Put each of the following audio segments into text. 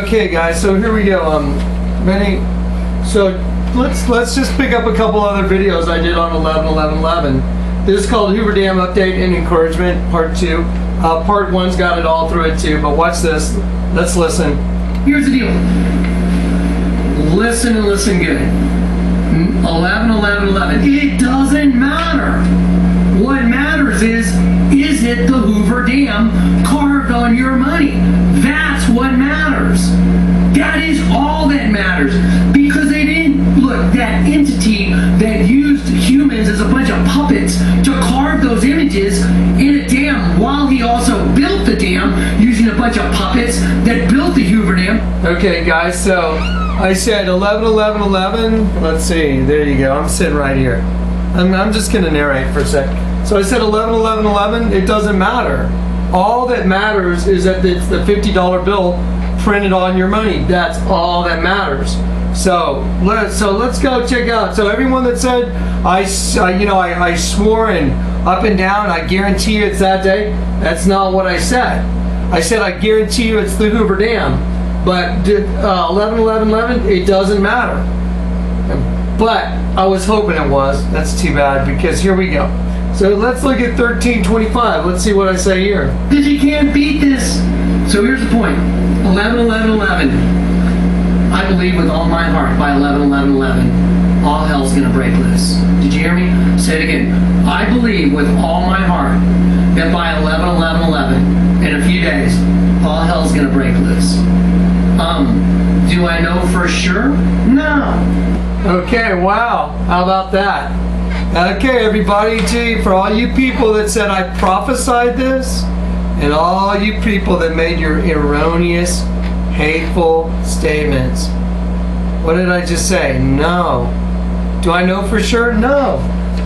Okay, guys, so here we go. So let's just pick up a couple other videos I did on 11/11/11. This is called Hoover Dam Update and Encouragement, Part 2. Part 1's got it all through it too, but watch this. Let's listen. Here's the deal. Listen and listen good. 11/11/11. It doesn't matter. What matters is it the Hoover Dam carved on your money? That's what matters. That is all that matters. Because they didn't, look, that entity that used humans as a bunch of puppets to carve those images in a dam while he also built the dam using a bunch of puppets that built the Hoover Dam. Okay, guys, so I said 11/11/11. Let's see, there you go. I'm sitting right here. I'm just going to narrate for a sec. So I said 11/11/11. It doesn't matter. All that matters is that it's the $50 bill printed on your money. That's all that matters. So let's go check out. So everyone that said I swore and up and down, I guarantee you it's that day. That's not what I said. I said I guarantee you it's the Hoover Dam. But 11/11/11, it doesn't matter. But I was hoping it was. That's too bad, because here we go. So let's look at 13/25. Let's see what I say here. Because you can't beat this. So here's the point. 11/11/11. I believe with all my heart by 11/11/11, all hell's going to break loose. Did you hear me? Say it again. I believe with all my heart that by 11/11/11, in a few days, all hell's going to break loose. Do I know for sure? No. Okay, wow. How about that? Okay, everybody, gee, for all you people that said I prophesied this, and all you people that made your erroneous, hateful statements. What did I just say? No. Do I know for sure? No.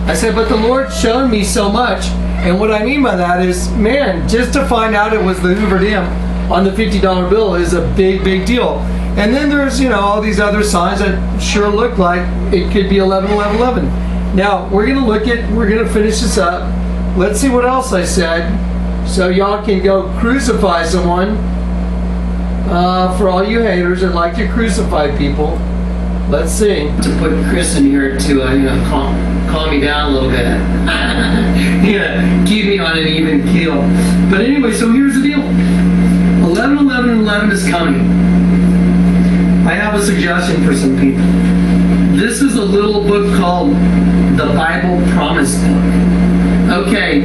I said, but the Lord showed me so much, and what I mean by that is, man, just to find out it was the Hoover Dam on the $50 bill is a big, big deal. And then there's, all these other signs that sure look like it could be 11/11/11. Now, we're going to finish this up. Let's see what else I said, so y'all can go crucify someone. For all you haters that like to crucify people, let's see. To put Chris in here to calm me down a little bit. Keep me on an even keel. But anyway, so here's the deal. 11/11/11 is coming. I have a suggestion for some people. This is a little book called The Bible Promise Book. Okay,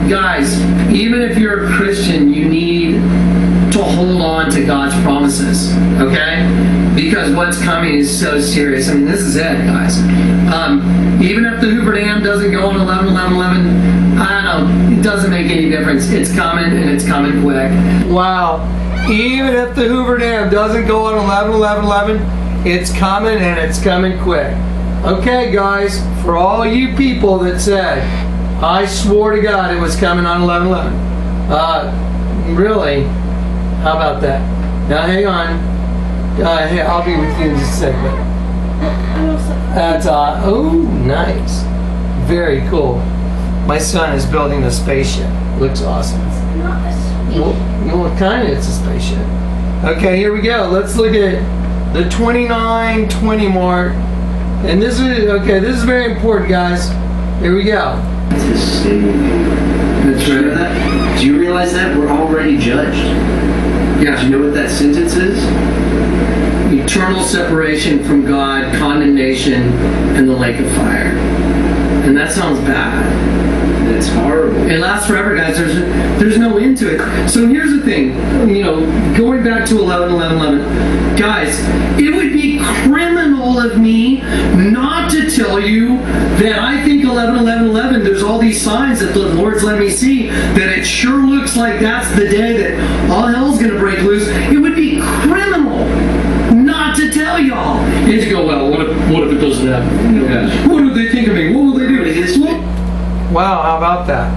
guys, even if you're a Christian, you need to hold on to God's promises, okay? Because what's coming is so serious. I mean, this is it, guys. Even if the Hoover Dam doesn't go on 11/11/11, I don't know, it doesn't make any difference. It's coming, and it's coming quick. Wow. Even if the Hoover Dam doesn't go on 11/11/11, it's coming, and it's coming quick. Okay, guys, for all you people that said, I swore to God it was coming on 11/11. Really? How about that? Now, hang on. Hey, I'll be with you in just a second. That's, oh, nice. Very cool. My son is building a spaceship. Looks awesome. Not a spaceship. Well, kind of, it's a spaceship. Okay, here we go. Let's look at the 29:20 mark. And this is very important, guys. Here we go. That's right. Do you realize that? We're already judged. Yeah. Do you know what that sentence is? Eternal separation from God, condemnation, and the lake of fire. And that sounds bad. It's horrible. It lasts forever, guys. There's no end to it. So here's the thing. Going back to 11/11/11, guys, it would be criminal of me not to tell you that I think 11/11/11. There's all these signs that the Lord's let me see that it sure looks like that's the day that all hell's gonna break loose. It would be criminal not to tell y'all. And you go, well, what if it doesn't happen? Yeah. What do they think of me? What will they do? Wow, how about that?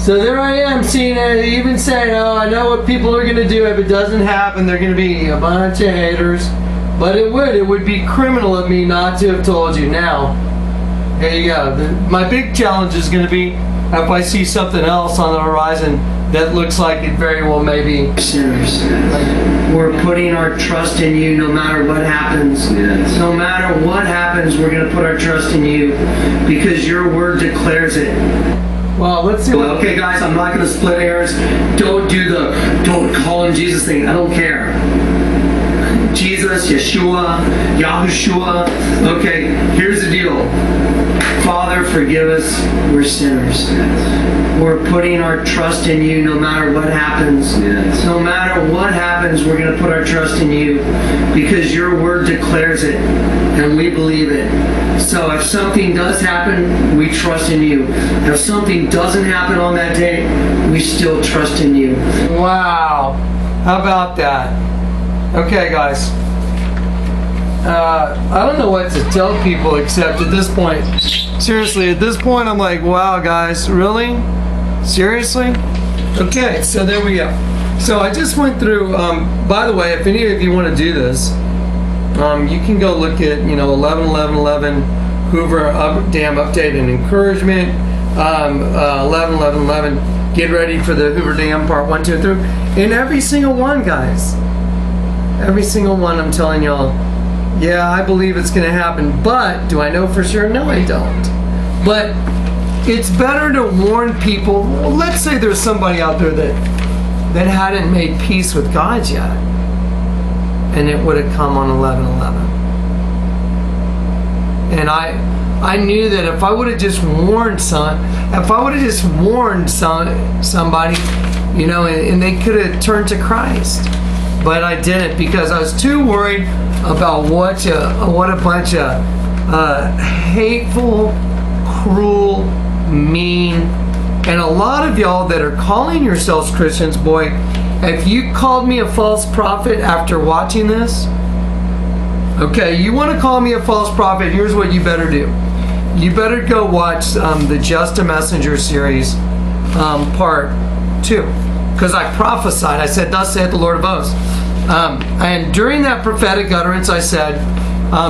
So there I am, seeing it, even saying, oh, I know what people are going to do. If it doesn't happen, they're going to be a bunch of haters. But it would be criminal of me not to have told you. Now, here you go. My big challenge is going to be if I see something else on the horizon that looks like it very well may be Sinners. we're putting our trust in you no matter what happens. Yes. No matter what happens, we're going to put our trust in you because your word declares it. Well, let's see. Okay, guys, I'm not going to split hairs. Don't call him Jesus thing. I don't care. Jesus, Yeshua, Yahushua. Okay, here's the deal. Father, forgive us. We're sinners. Yes. We're putting our trust in you no matter what happens. Yes. No matter what happens, we're going to put our trust in you because your word declares it and we believe it. So if something does happen, we trust in you. If something doesn't happen on that day, we still trust in you. Wow. How about that? Okay, guys. I don't know what to tell people except at this point. Seriously, at this point, I'm like, wow, guys, really? Seriously? Okay, so there we go. So I just went through, by the way, if any of you want to do this, you can go look at, 11 Hoover Dam update and encouragement, 11 get ready for the Hoover Dam part 1, 2, and 3. In every single one, guys. Every single one, I'm telling y'all, yeah, I believe it's going to happen, but do I know for sure? No, I don't. But it's better to warn people. Well, let's say there's somebody out there that hadn't made peace with God yet, and it would have come on 11/11. And I knew that if I would have just warned somebody, and they could have turned to Christ. But I didn't because I was too worried about what a bunch of hateful, cruel, mean, and a lot of y'all that are calling yourselves Christians, boy, if you called me a false prophet after watching this, okay, you want to call me a false prophet, here's what you better do. You better go watch the Just a Messenger series, part 2. Because I prophesied, I said, thus saith the Lord of hosts. And during that prophetic utterance, I said,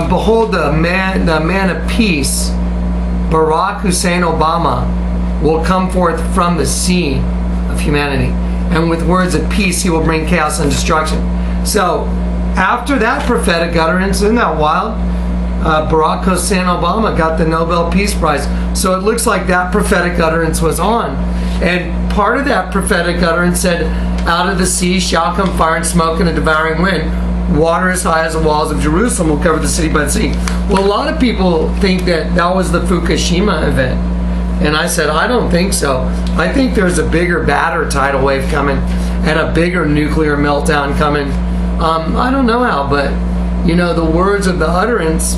behold, the man of peace, Barack Hussein Obama, will come forth from the sea of humanity. And with words of peace, he will bring chaos and destruction. So, after that prophetic utterance, isn't that wild? Barack Hussein Obama got the Nobel Peace Prize. So it looks like that prophetic utterance was on. And part of that prophetic utterance said, out of the sea shall come fire and smoke and a devouring wind. Water as high as the walls of Jerusalem will cover the city by the sea. Well, a lot of people think that was the Fukushima event. And I said, I don't think so. I think there's a bigger, badder tidal wave coming and a bigger nuclear meltdown coming. I don't know how, but, the words of the utterance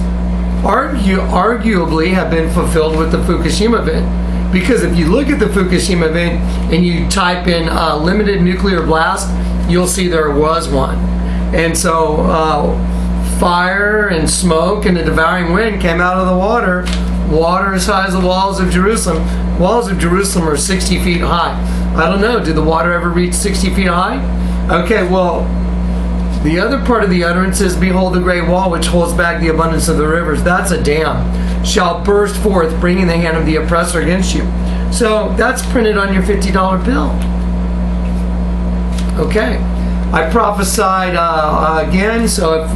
arguably have been fulfilled with the Fukushima event. Because if you look at the Fukushima event and you type in limited nuclear blast, you'll see there was one. And so fire and smoke and a devouring wind came out of the water as high as the walls of Jerusalem. Walls of Jerusalem are 60 feet high. I don't know, did the water ever reach 60 feet high? Okay, well, the other part of the utterance is, behold, the great wall which holds back the abundance of the rivers. That's a dam. Shall burst forth, bringing the hand of the oppressor against you. So that's printed on your $50 bill. Okay. I prophesied again, so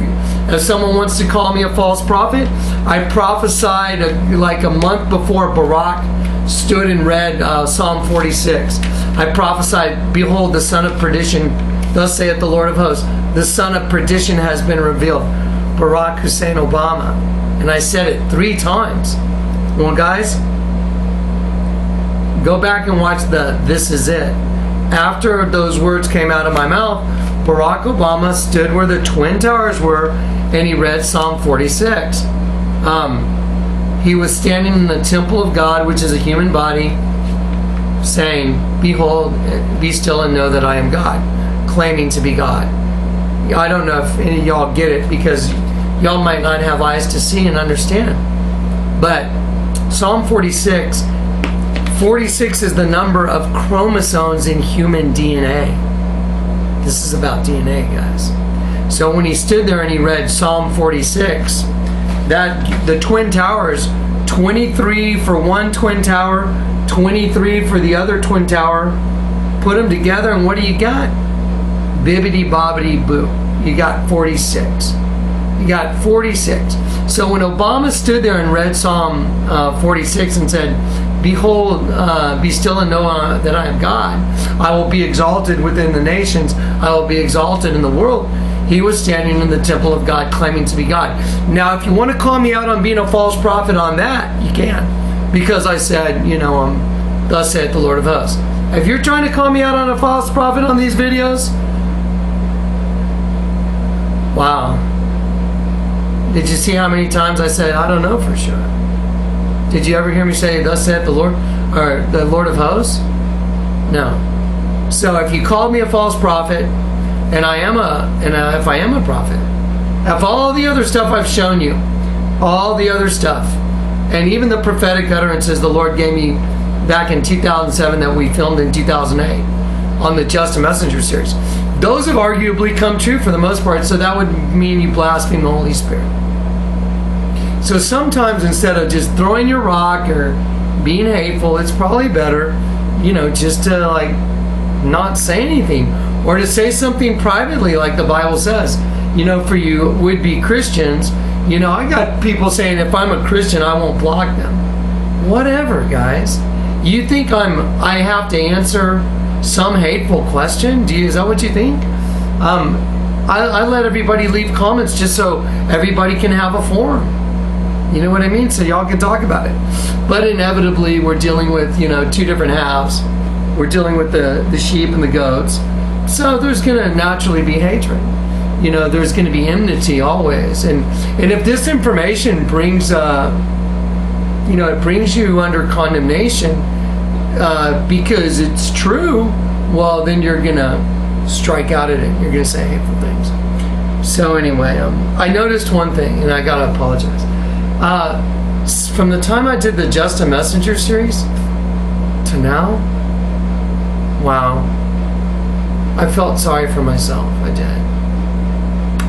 if someone wants to call me a false prophet, I prophesied like a month before Barack stood and read Psalm 46. I prophesied, behold, the son of perdition, thus saith the Lord of hosts, the son of perdition has been revealed, Barack Hussein Obama. And I said it 3 times. Well, guys, go back and watch the This Is It. After those words came out of my mouth, Barack Obama stood where the Twin Towers were and he read Psalm 46. He was standing in the temple of God, which is a human body, saying, behold, be still and know that I am God, claiming to be God. I don't know if any of y'all get it because y'all might not have eyes to see and understand. But Psalm 46 is the number of chromosomes in human DNA. This is about DNA, guys. So when he stood there and he read Psalm 46, that the Twin Towers 23 for one twin tower, 23 for the other twin tower. Put them together, and what do you got? Bibbidi bobbidi boo. You got 46. You got 46. So when Obama stood there and read Psalm 46 and said, "Behold, be still and know that I am God. I will be exalted within the nations. I will be exalted in the world." He was standing in the temple of God claiming to be God. Now, if you want to call me out on being a false prophet on that, you can. Because I said, thus saith the Lord of hosts. If you're trying to call me out on a false prophet on these videos, wow. Did you see how many times I said, I don't know for sure? Did you ever hear me say, thus saith the Lord, or the Lord of hosts? No. So if you called me a false prophet, and if I am a prophet, if all the other stuff I've shown you, all the other stuff, and even the prophetic utterances the Lord gave me back in 2007 that we filmed in 2008 on the Just a Messenger series, those have arguably come true for the most part, so that would mean you blaspheme the Holy Spirit. So sometimes instead of just throwing your rock or being hateful, it's probably better, just to not say anything, or to say something privately like the Bible says. For you would-be Christians, I got people saying if I'm a Christian I won't block them. Whatever, guys. You think I have to answer some hateful question? Is that what you think? I let everybody leave comments just so everybody can have a forum. You know what I mean? So y'all can talk about it. But inevitably we're dealing with, two different halves. We're dealing with the sheep and the goats. So there's going to naturally be hatred. There's going to be enmity always. And if this information brings, it brings you under condemnation because it's true, well, then you're going to strike out at it. You're going to say hateful things. So anyway, I noticed one thing, and I got to apologize. From the time I did the Just a Messenger series to now, wow, I felt sorry for myself. I did.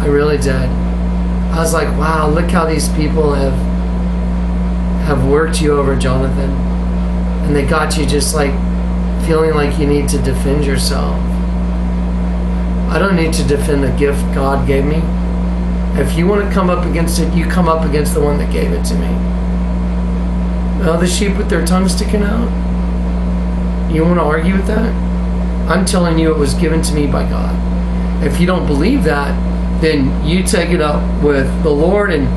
I really did. I was like, wow, look how these people have worked you over, Jonathan. And they got you just feeling like you need to defend yourself. I don't need to defend the gift God gave me. If you want to come up against it, you come up against the one that gave it to me. Well, the sheep with their tongue sticking out? You want to argue with that? I'm telling you it was given to me by God. If you don't believe that, then you take it up with the Lord and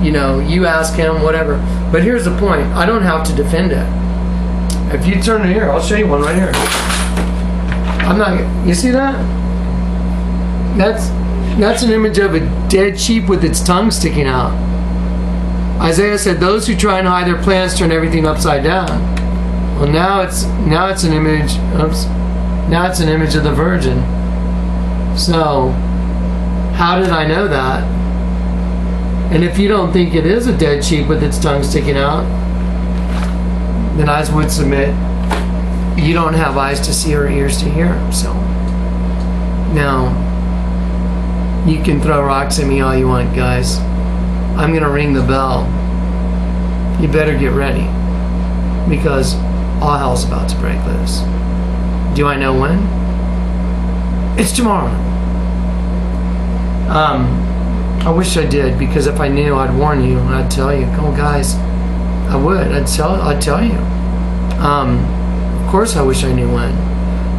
you ask Him, whatever. But here's the point. I don't have to defend it. If you turn it here, I'll show you one right here. You see that? That's an image of a dead sheep with its tongue sticking out. Isaiah said, those who try and hide their plans turn everything upside down. Well, now it's an image. Now it's an image of the Virgin. So, how did I know that? And if you don't think it is a dead sheep with its tongue sticking out, then I would submit you don't have eyes to see or ears to hear. So, now, you can throw rocks at me all you want, guys. I'm going to ring the bell. You better get ready, because all hell's about to break loose. Do I know when? It's tomorrow. I wish I did, because if I knew, I'd warn you and I'd tell you. Oh, guys, I would. I'd tell you. Of course, I wish I knew when.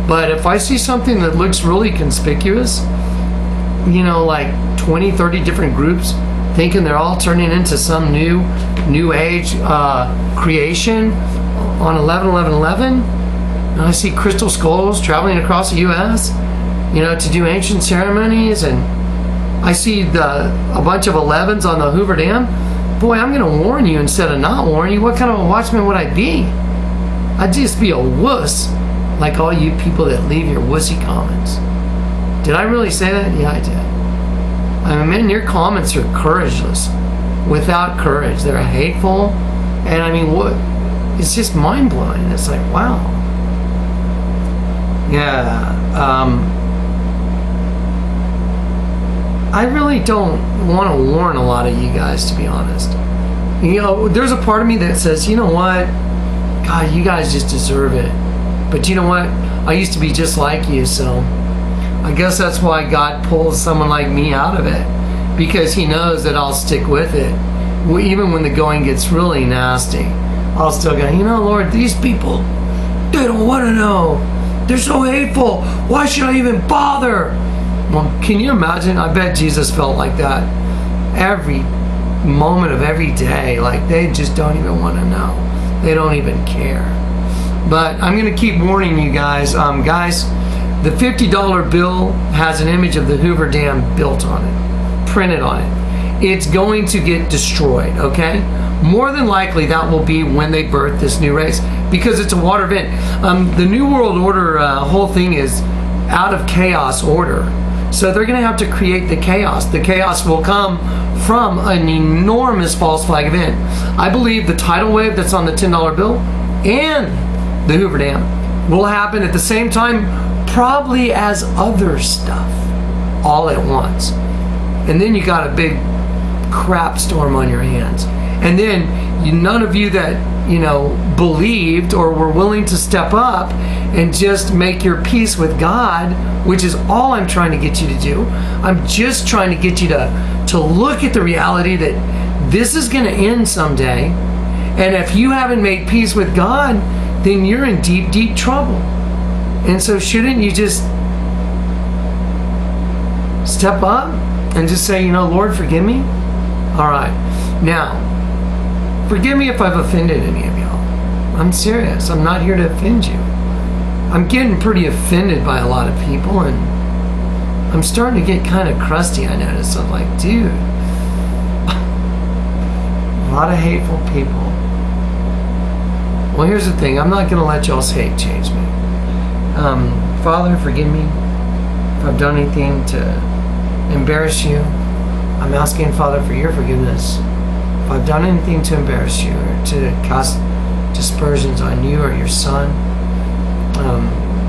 But if I see something that looks really conspicuous, 20, 30 different groups thinking they're all turning into some new age creation on 11/11/11, and I see crystal skulls traveling across the U.S., to do ancient ceremonies, and I see a bunch of 11s on the Hoover Dam. Boy, I'm going to warn you instead of not warn you. What kind of a watchman would I be? I'd just be a wuss, like all you people that leave your wussy comments. Did I really say that? Yeah, I did. I mean, man, your comments are courageless, without courage. They're hateful, and I mean, what? It's just mind-blowing. It's like, wow. Yeah, I really don't want to warn a lot of you guys, to be honest. You know, there's a part of me that says, you know what? God, you guys just deserve it. But you know what? I used to be just like you, so I guess that's why God pulls someone like me out of it. Because he knows that I'll stick with it. Even when the going gets really nasty, I'll still go, you know, Lord, these people, they don't want to know. They're so hateful. Why should I even bother? Well, can you imagine? I bet Jesus felt like that every moment of every day. Like they just don't even want to know. They don't even care. But I'm going to keep warning you guys. Guys, the $50 bill has an image of the Hoover Dam built on it, printed on it. It's going to get destroyed, okay? More than likely that will be when they birth this new race, because it's a water event. The New World Order whole thing is out of chaos order. So they're going to have to create the chaos. The chaos will come from an enormous false flag event. I believe the tidal wave that's on the $10 bill and the Hoover Dam will happen at the same time, probably as other stuff, all at once. And then you got a big crap storm on your hands. And then none of you that, you know, believed or were willing to step up and just make your peace with God, which is all I'm trying to get you to do. I'm just trying to get you to look at the reality that this is going to end someday. And if you haven't made peace with God, then you're in deep, deep trouble. And so shouldn't you just step up and just say, you know, Lord, forgive me? All right. Now, forgive me if I've offended any of y'all. I'm serious. I'm not here to offend you. I'm getting pretty offended by a lot of people, and I'm starting to get kind of crusty, I notice. I'm like, dude, a lot of hateful people. Well, here's the thing. I'm not going to let y'all's hate change me. Father, forgive me if I've done anything to embarrass you. I'm asking, Father, for your forgiveness. If I've done anything to embarrass you or to cast dispersions on you or your son,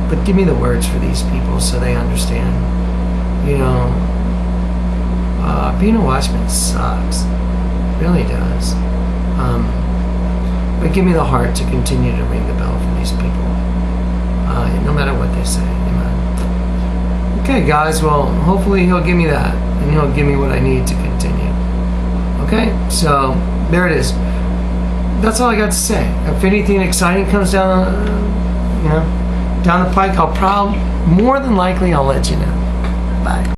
but give me the words for these people so they understand. You know, being a watchman sucks. It really does. But give me the heart to continue to ring the bell for these people, no matter what they say. Amen. Okay, guys, well, hopefully he'll give me that, and he'll give me what I need to continue. Okay, so there it is. That's all I got to say. If anything exciting comes down, down the pike, more than likely I'll let you know. Bye.